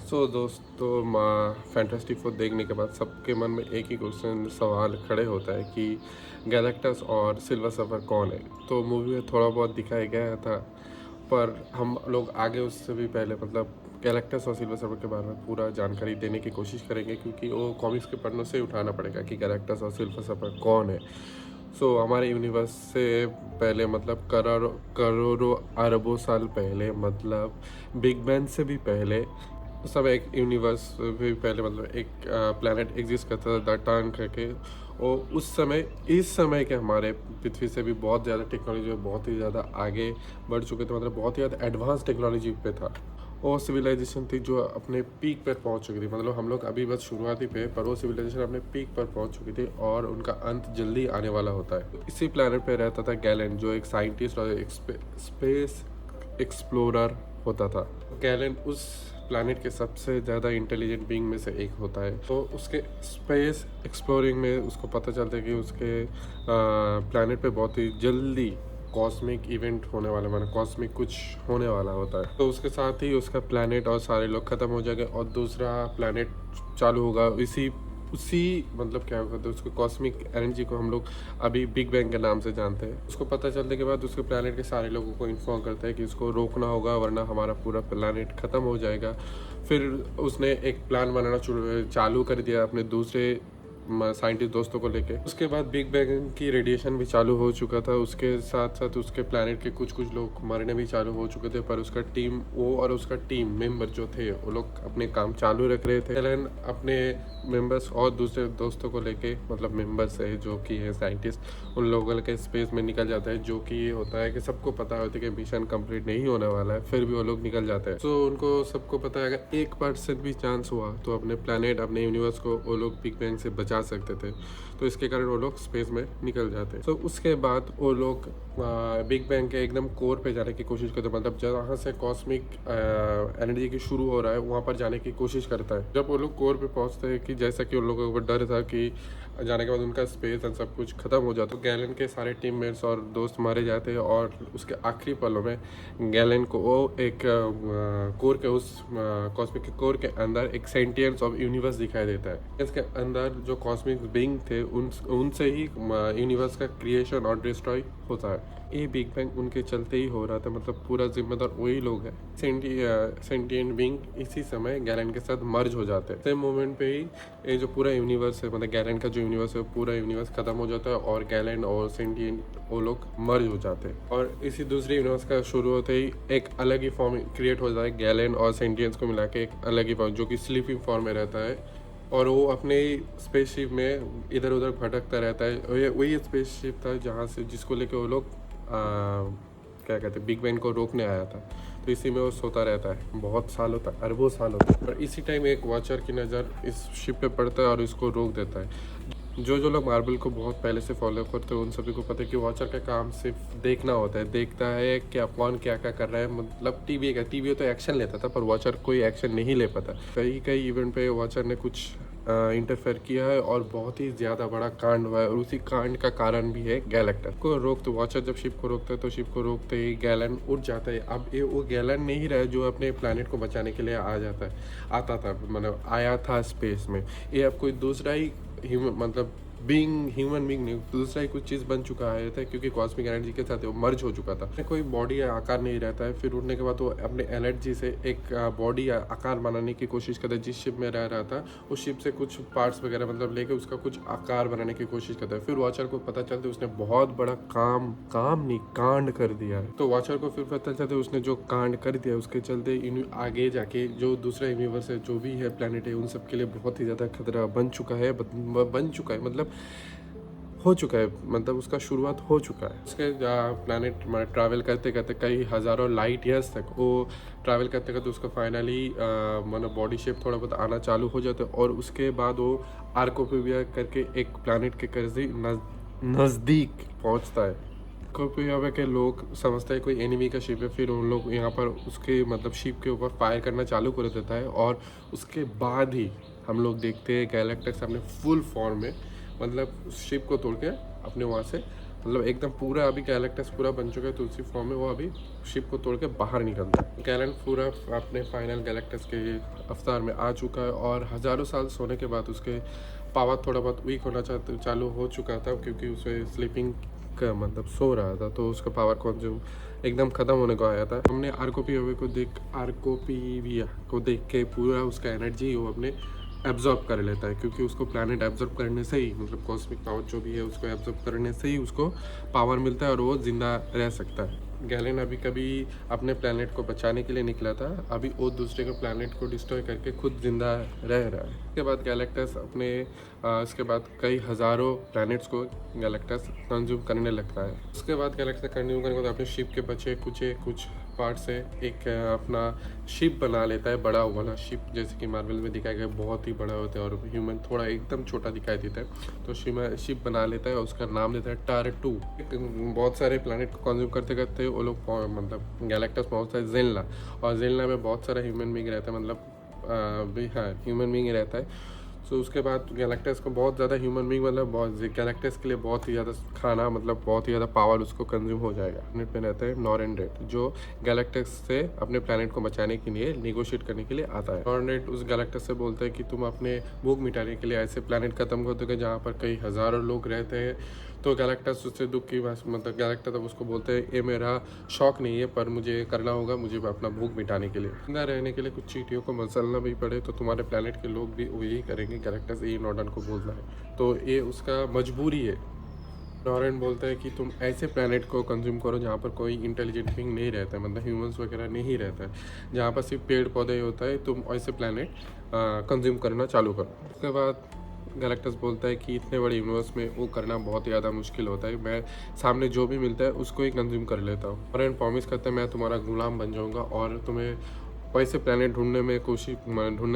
दोस्तों fantastic four देखने के बाद सबके मन में एक ही क्वेश्चन सवाल खड़े होता है कि गैलेक्टस और सिल्वर सर्फर कौन है। तो मूवी में थोड़ा बहुत दिखाया गया था, पर हम लोग आगे उससे भी पहले गैलेक्टस और सिल्वर सर्फर के बारे में पूरा जानकारी देने की कोशिश करेंगे, क्योंकि वो कॉमिक्स के पन्नों से उठाना पड़ेगा कि गैलेक्टस और सिल्वर सर्फर कौन है। हमारे यूनिवर्स से पहले करोड़ों करोड़ों अरबों साल पहले, बिग बैंग से भी पहले, उस समय एक यूनिवर्स भी पहले एक प्लैनेट एग्जिस्ट करता था टांग करके। और उस समय इस समय के हमारे पृथ्वी से भी बहुत ज़्यादा टेक्नोलॉजी बहुत ही ज़्यादा आगे बढ़ चुके थे, बहुत ही ज़्यादा एडवांस टेक्नोलॉजी पे था। वो सिविलाइजेशन थी जो अपने पीक पर पहुंच चुकी थी। हम लोग अभी बस शुरुआती पे, पर वो सिविलाइजेशन अपने पीक पर पहुंच चुकी थी और उनका अंत जल्दी आने वाला होता है। इसी प्लैनेट पे रहता था गैलेन, जो एक साइंटिस्ट और एक स्पेस एक्सप्लोरर होता था। गैलेन उस प्लैनेट के सबसे ज़्यादा इंटेलिजेंट बीइंग में से एक होता है। तो उसके स्पेस एक्सप्लोरिंग में उसको पता चलता है कि उसके प्लैनेट पे बहुत ही जल्दी कॉस्मिक इवेंट होने वाला, कॉस्मिक कुछ होने वाला होता है। तो उसके साथ ही उसका प्लैनेट और सारे लोग ख़त्म हो जाएंगे और दूसरा प्लैनेट चालू होगा। इसी उसी क्या कहते हैं, उसको कॉस्मिक एनर्जी को हम लोग अभी बिग बैंग के नाम से जानते हैं। उसको पता चलने के बाद उसके प्लैनेट के सारे लोगों को इन्फॉर्म करता है कि इसको रोकना होगा, वरना हमारा पूरा प्लैनेट ख़त्म हो जाएगा। फिर उसने एक प्लान बनाना चालू कर दिया अपने दूसरे साइंटिस्ट दोस्तों को लेके। उसके बाद बिग बैंग की रेडिएशन भी चालू हो चुका था। उसके साथ साथ उसके प्लैनेट के कुछ कुछ लोग मरने भी चालू हो चुके थे, पर उसका टीम वो और उसका टीम मेंबर जो थे वो लोग अपने काम चालू रख रहे थे। एलन अपने मेंबर्स और दूसरे दोस्तों को लेके, मेंबर्स है जो कि है साइंटिस्ट, उन लोगों के स्पेस में निकल जाता है। जो कि ये होता है कि सबको पता होता है कि मिशन कंप्लीट नहीं होने वाला है, फिर भी वो लोग निकल जाते हैं। तो उनको सबको पता है अगर 1% भी चांस हुआ तो अपने प्लैनेट, अपने यूनिवर्स को वो लोग बिग बैंग से बचा सकते थे। तो इसके कारण वो लोग स्पेस में निकल जाते। तो उसके बाद वो लोग बिग बैंग के एकदम कोर पे जाने की कोशिश करते, जहाँ से कॉस्मिक एनर्जी की शुरू हो रहा है वहाँ पर जाने की कोशिश करता है। जब वो लोग कोर पे पहुँचते हैं, कि जैसा कि उन लोगों को डर था कि जाने के बाद उनका स्पेस एंड सब कुछ खत्म हो जाता, तो गैलन के सारे टीममेट्स और दोस्त मारे जाते हैं। और उसके आखिरी पलों में गैलन को वो एक कोर के उस कॉस्मिक के कोर के अंदर एक सेंटियंस ऑफ यूनिवर्स दिखाई देता है। इसके अंदर जो कॉस्मिक बीइंग थे उनसे ही यूनिवर्स का क्रिएशन और डिस्ट्रॉय होता है। ये बिग बैंग उनके चलते ही हो रहा था, पूरा जिम्मेदार वही लोग हैं। सेंटिएंट बीइंग इसी समय गैलन के साथ मर्ज हो जाते हैं। सेम मोमेंट पे ही ये जो पूरा यूनिवर्स है, गैलन का जो यूनिवर्स है, पूरा यूनिवर्स खत्म हो जाता है और गैलन और सेंटिएंट वो लोग मर्ज हो जाते हैं। और इसी दूसरे यूनिवर्स का शुरू होते ही एक अलग ही फॉर्म क्रिएट हो जाता है। गैलन और सेंटिएंट्स को मिला के एक अलग ही फॉर्म, जो कि स्लीपिंग फॉर्म में रहता है। और वो अपने स्पेसशिप में इधर उधर भटकता रहता है। वही स्पेसशिप था जहाँ से जिसको लेके वो लोग क्या कहते हैं, बिग बैंग को रोकने आया था। तो इसी में वो सोता रहता है बहुत सालों तक, अरबों सालों तक। और इसी टाइम एक वॉचर की नज़र इस शिप पे पड़ता है और इसको रोक देता है। जो लोग मार्वल को बहुत पहले से फॉलो करते हैं उन सभी को पता है कि वॉचर का काम सिर्फ देखना होता है। देखता है कि कौन क्या क्या कर रहा है। टीवी तो एक्शन लेता था, पर वॉचर कोई एक्शन नहीं ले पाता। कई इवेंट पे वॉचर ने कुछ इंटरफेयर किया है और बहुत ही ज़्यादा बड़ा कांड हुआ है। और उसी कांड का कारण भी है गैलेक्टर को रोकते। वॉचर जब शिप को रोकता है तो शिप को रोकते ही गैलन उठ जाता है। अब ये वो गैलन नहीं रहा जो अपने प्लैनेट को बचाने के लिए आता था, आया था स्पेस में। ये अब कोई दूसरा ही ह्यूमन बीइंग नहीं, दूसरा ही कुछ चीज़ बन चुका है था, क्योंकि कॉस्मिक एनर्जी के साथ वो मर्ज हो चुका था। कोई बॉडी या आकार नहीं रहता है। फिर उठने के बाद वो अपने एनर्जी से एक बॉडी या आकार बनाने की कोशिश करता है। जिस शिप में रह रहा था उस शिप से कुछ पार्ट्स वगैरह लेके उसका कुछ आकार बनाने की कोशिश करता है। फिर वॉचर को पता चलता है उसने बहुत बड़ा काम नहीं कांड कर दिया है। तो वॉचर को फिर पता चलता है उसने जो कांड कर दिया उसके चलते आगे जाके जो दूसरा यूनिवर्स है, जो भी है प्लैनेट है, उन सब के लिए बहुत ही ज़्यादा खतरा बन चुका है हो चुका है। उसका शुरुआत हो चुका है। उसके प्लैनेट ट्रैवल करते करते कई हज़ारों लाइट ईयर्स तक वो ट्रैवल करते करते उसका फाइनली बॉडी शेप थोड़ा बहुत आना चालू हो जाता है। और उसके बाद वो आर्कोपिविया करके एक प्लैनेट के नज़दीक पहुंचता है। आर्कोपिविया के लोग समझते हैं कोई एनिमी का शिप है। फिर उन लोग यहाँ पर उसके शिप के ऊपर फायर करना चालू कर देता है। और उसके बाद ही हम लोग देखते हैं गैलेक्टस अपने फुल फॉर्म में उस शिप को तोड़ के अपने वहाँ से मतलब एकदम पूरा अभी गैलेक्टस पूरा बन चुका है, तो उसी फॉर्म में वो अभी शिप को तोड़ के बाहर निकलता है। गैलेंट पूरा अपने फाइनल गैलेक्टस के अवतार में आ चुका है और हज़ारों साल सोने के बाद उसके पावर थोड़ा बहुत वीक होना चालू हो चुका था, क्योंकि उसे स्लीपिंग का मतलब सो रहा था, तो उसका पावर कंज्यूम एकदम ख़त्म होने को आया था। हमने आर्कोपीविया को देख के पूरा उसका एनर्जी वो अपने एब्जॉर्ब कर लेता है, क्योंकि उसको प्लैनेट एब्जॉर्ब करने से ही मतलब कॉस्मिक पावर जो भी है उसको एब्जॉर्ब करने से ही उसको पावर मिलता है और वो ज़िंदा रह सकता है। गैलेन अभी कभी अपने प्लैनेट को बचाने के लिए निकला था, अभी वो दूसरे के प्लैनेट को डिस्ट्रॉय करके खुद जिंदा रह रहा है। उसके बाद गैलेक्टस अपने इसके बाद कई हज़ारों प्लैनेट्स को गैलेक्टस कंज्यूम करने लगता है। उसके बाद गैलेक्टस कंज्यूम करने के बाद अपने शिप के बचे कुछ पार्ट से एक अपना शिप बना लेता है, बड़ा वाला शिप, जैसे कि मार्वल में दिखाया गया बहुत ही बड़ा होता है और ह्यूमन थोड़ा एकदम छोटा दिखाई देता है। तो शिप बना लेता है और उसका नाम देता है टार-2। बहुत सारे प्लैनेट को कंज्यूम करते करते वो लोग मतलब गैलेक्टस पहुँचता है जेनला, और जेनला में बहुत सारा ह्यूमन बींग रहता है, मतलब हाँ ह्यूमन बींग रहता है। सो उसके बाद गैलेक्टस को बहुत ज़्यादा ह्यूमन बींग मतलब बहुत गैलेक्टस के लिए बहुत ही ज़्यादा खाना मतलब बहुत ही ज़्यादा पावर उसको कंज्यूम हो जाएगा। प्लैनेट पे रहता है नॉरेंडेट, जो गैलेक्टस से अपने प्लैनेट को बचाने के लिए नेगोशिएट करने के लिए आता है। नॉरेंडेट उस गैलेक्टस से बोलता है कि तुम अपने भूख मिटाने के लिए ऐसे प्लैनेट खत्म कर दोगे जहाँ पर कई हज़ारों लोग रहते हैं। तो गैलेक्टस उससे दुख की बात मतलब गैलेक्टस तब उसको बोलते हैं ये मेरा शौक नहीं है, पर मुझे करना होगा, मुझे अपना भूख मिटाने के लिए जिंदा रहने के लिए कुछ चींटियों को मसलना भी पड़े तो तुम्हारे प्लैनेट के लोग भी वही करेंगे। गैलेक्टस ये नॉर्डन को बोलता है, तो ये उसका मजबूरी है। नॉरेन बोलता है कि तुम ऐसे प्लैनेट को कंज्यूम करो जहाँ पर कोई इंटेलिजेंट बीइंग नहीं रहता है, मतलब ह्यूमंस वगैरह नहीं रहता है, जहाँ पर सिर्फ पेड़ पौधे होता है, तुम ऐसे प्लैनेट कंज्यूम करना चालू करो। उसके बाद गैलेक्टस बोलता है कि इतने बड़े यूनिवर्स में वो करना बहुत ज़्यादा मुश्किल होता है, मैं सामने जो भी मिलता है उसको ही कंज्यूम कर लेता हूँ। नॉरेन प्रॉमिस करता है मैं तुम्हारा गुलाम बन जाऊँगा और तुम्हें वैसे प्लैनेट ढूंढने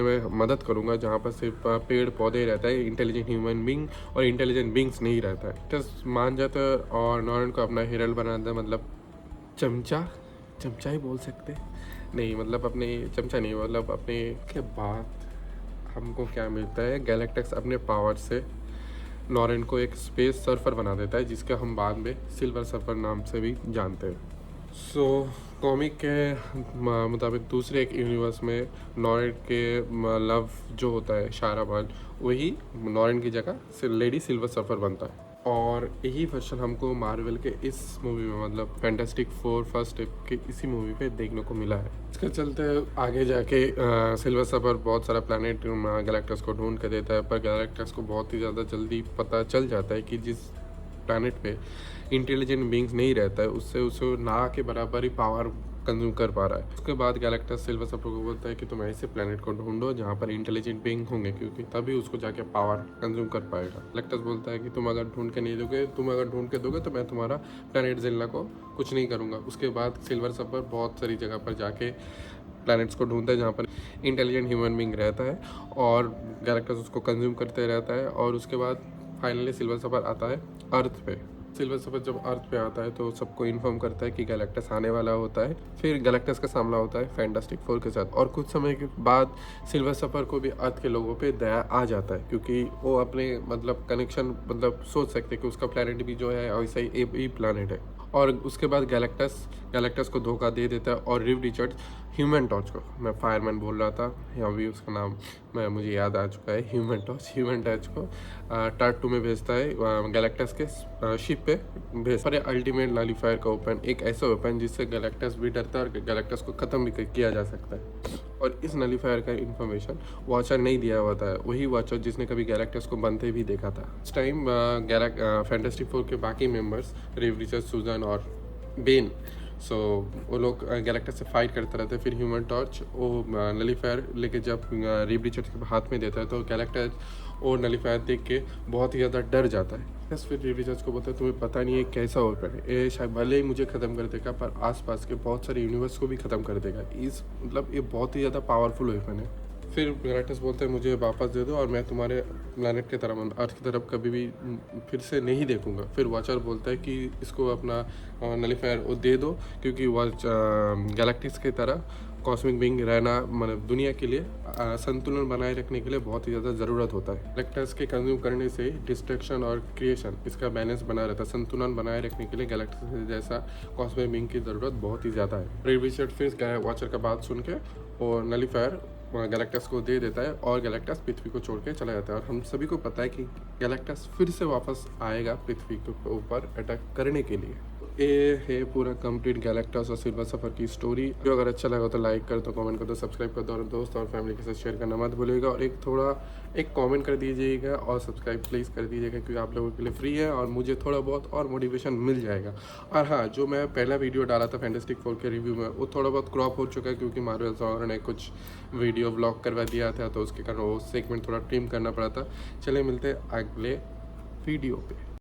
में मदद करूंगा जहाँ पर सिर्फ पेड़ पौधे रहता है, इंटेलिजेंट ह्यूमन बींग और इंटेलिजेंट बींग्स नहीं रहता है। जस्ट मान जाता है और नॉरेन को अपना हेरल्ड बनाता है, मतलब चमचा ही बोल सकते नहीं, मतलब अपने चमचा नहीं, मतलब अपने के बाद हमको क्या मिलता है, गैलेक्टस अपने पावर से नॉरेन को एक स्पेस सर्फर बना देता है, जिसका हम बाद में सिल्वर सर्फर नाम से भी जानते हैं। सो कॉमिक के मुताबिक दूसरे एक यूनिवर्स में नॉरेन के लव जो होता है शाराबान, वही नॉरेन की जगह से लेडी सिल्वर सर्फर बनता है। और यही वर्जन हमको मार्वल के इस मूवी में मतलब फैंटास्टिक फोर फर्स्ट स्टेप के इसी मूवी पे देखने को मिला है। इसके चलते आगे जाके सिल्वर सर्फर बहुत सारा प्लैनेट गैलेक्टस को ढूंढ के देता है, पर गैलेक्टस को बहुत ही ज़्यादा जल्दी पता चल जाता है कि जिस प्लैनेट पे इंटेलिजेंट बींग्स नहीं रहता है उससे उसे ना के बराबर ही पावर कंज्यूम कर पा रहा है। उसके बाद गैलेक्टस सिल्वर सर्फर को बोलता है कि तुम ऐसे प्लैनेट को ढूंढो जहाँ पर इंटेलिजेंट बीइंग होंगे, क्योंकि तभी उसको जाके पावर कंज्यूम कर पाएगा। गैलेक्टस बोलता है कि तुम अगर ढूंढ के दोगे तो मैं तुम्हारा प्लैनेट जिल्ला को कुछ नहीं करूँगा। उसके बाद सिल्वर सर्फर बहुत सारी जगह पर जाके प्लैनेट्स को ढूंढता है जहाँ पर इंटेलिजेंट ह्यूमन बीइंग रहता है और गैलेक्टस उसको कंज्यूम करते रहता है। और उसके बाद फाइनली सिल्वर सर्फर आता है अर्थ पे। सिल्वर सर्फर जब अर्थ पे आता है तो सबको इन्फॉर्म करता है कि गैलेक्टस आने वाला होता है। फिर गैलेक्टस का सामना होता है फैंटास्टिक फोर के साथ, और कुछ समय के बाद सिल्वर सर्फर को भी अर्थ के लोगों पे दया आ जाता है, क्योंकि वो अपने मतलब कनेक्शन मतलब सोच सकते हैं कि उसका प्लैनेट भी जो है वैसा ही एक प्लैनेट है। और उसके बाद गैलेक्टस को धोखा दे देता है और रिड रिचर्ड्स ह्यूमन टॉर्च को, मैं फायरमैन बोल रहा था, अभी उसका नाम मुझे याद आ चुका है, ह्यूमन टॉर्च को टार-2 में भेजता है गैलेक्टस के शिप पे भेज पर अल्टीमेट नलीफायर का ओपन, एक ऐसा ओपन जिससे गैलेक्टस भी डरता है और गैलेक्टस को ख़त्म भी किया जा सकता है। और इस नलीफायर का इन्फॉर्मेशन वॉचर नहीं दिया हुआ था, वही वॉचर जिसने कभी गैलेक्टस को बनते भी देखा था। इस टाइम फैंटास्टिक फोर के बाकी मेंबर्स रिड रिचर्ड्स, सूजन और बेन, वो लोग गैलेक्टस से फाइट करते रहते हैं। फिर ह्यूमन टॉर्च वो नलीफायर लेके जब रिड रिचर्ड्स के हाथ में देता है तो गैलेक्टस वो नलीफायर देख के बहुत ही ज़्यादा डर जाता है। बस फिर रिड रिचर्ड्स को बोलता है तुम्हें पता नहीं है कैसा ओपन है, ये शायद भले ही मुझे ख़त्म कर देगा पर आसपास के बहुत सारे यूनिवर्स को भी ख़त्म कर देगा, इस मतलब ये बहुत ही ज़्यादा पावरफुल वेपन है। फिर गैलेक्टस बोलते हैं मुझे वापस दे दो और मैं तुम्हारे प्लैनेट की तरफ अर्थ की तरफ कभी भी फिर से नहीं देखूंगा। फिर वॉचर बोलता है कि इसको अपना नलीफायर वो दे दो, क्योंकि गैलेक्टिक्स की तरह कॉस्मिक बीइंग रहना मतलब दुनिया के लिए संतुलन बनाए रखने के लिए बहुत ही ज़्यादा ज़रूरत होता है। गैलेक्टस के कंज्यूम करने से डिस्ट्रक्शन और क्रिएशन इसका बैलेंस बना रहता है। संतुलन बनाए रखने के लिए गैलेक्टस जैसा कॉस्मिक बीइंग की ज़रूरत बहुत ही ज़्यादा है। रेड रिचर्ड फिंच वॉचर का बात सुन के और नलीफायर गैलेक्टस को दे देता है और गैलेक्टस पृथ्वी को छोड़ के चला जाता है। और हम सभी को पता है कि गैलेक्टस फिर से वापस आएगा पृथ्वी के ऊपर अटैक करने के लिए। ये है पूरा कंप्लीट गैलेक्टस और सिल्वर सफ़र की स्टोरी। जो अगर अच्छा लगा तो लाइक कर दो, कमेंट कर दो, सब्सक्राइब कर दो और दोस्त और फैमिली के साथ शेयर करना मत भूलिएगा। और एक कमेंट कर दीजिएगा और सब्सक्राइब प्लीज़ कर दीजिएगा क्योंकि आप लोगों के लिए फ्री है और मुझे थोड़ा बहुत और मोटिवेशन मिल जाएगा। और हाँ, जो मैं पहला वीडियो डाला था फैंटास्टिक फोर के रिव्यू में, वो थोड़ा बहुत क्रॉप हो चुका है क्योंकि मार्वल्स और ने कुछ वीडियो ब्लॉग करवा दिया था, तो उसके कारण वो सेगमेंट थोड़ा ट्रिम करना पड़ा था। चलिए मिलते हैं अगले वीडियो पे।